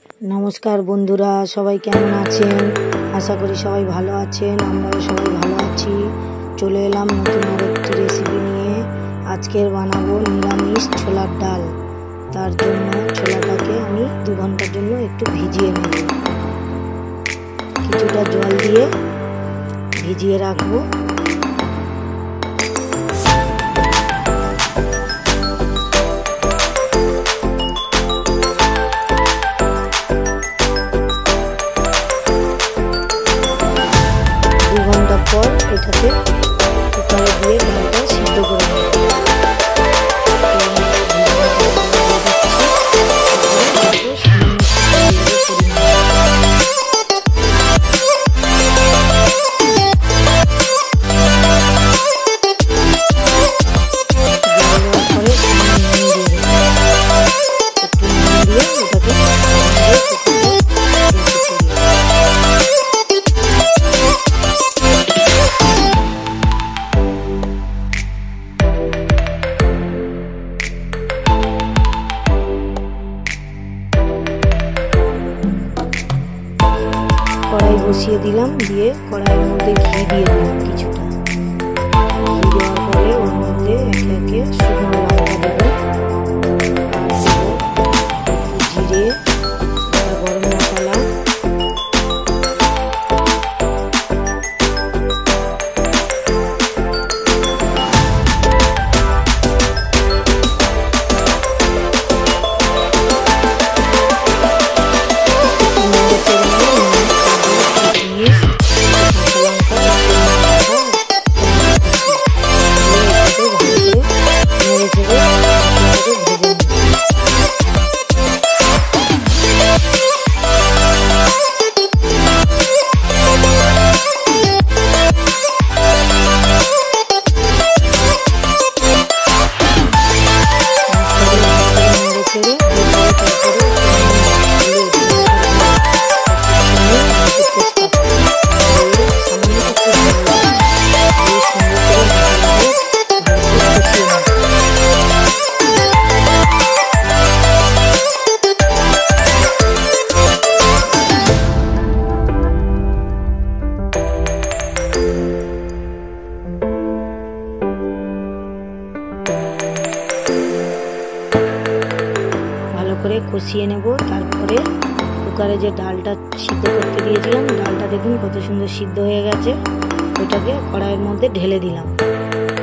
नमस्कार बंधुरा सबाई केमन आछेन आशा करी सबाई भालो आछेन आमराओ सबाई भालो आछि। चले एलाम नतुन आरेकटी रेसिपि निये। आजकेर बानाबो निरामिष छोलार डाल। तार जोन्नो छोलाटाके आमि 2 घंटार जोन्नो एकटु भिजिए नेब। কিছুটা জল দিয়ে ভিজিয়ে রাখবো। পর এটাকে কুকারে দিয়ে ডালটা সিদ্ধ করে নেব। কড়াই বসিয়ে দিলাম, দিয়ে কড়াইয়ের মধ্যে ঘি দিয়ে দিলাম কিছুটা। ঘি দেওয়ার পরে ওর মধ্যে একে একে শুকনো লঙ্কা দেবো, জিরে, গরম মশলা, করে কষিয়ে নেব। তারপরে কুকারে যে ডালটা সিদ্ধ করতে দিয়েছিলাম, ডালটা দেখুন কত সুন্দর সিদ্ধ হয়ে গেছে। ওইটাকে কড়াইয়ের মধ্যে ঢেলে দিলাম।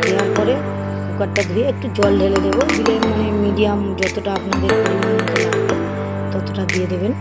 দেওয়ার পরে কুকারটা ধুয়ে একটু জল ঢেলে দেবো। দিলে মানে মিডিয়াম যতটা আপনাদের পরিমাণ মতো লাগবে ততটা দিয়ে দেবেন।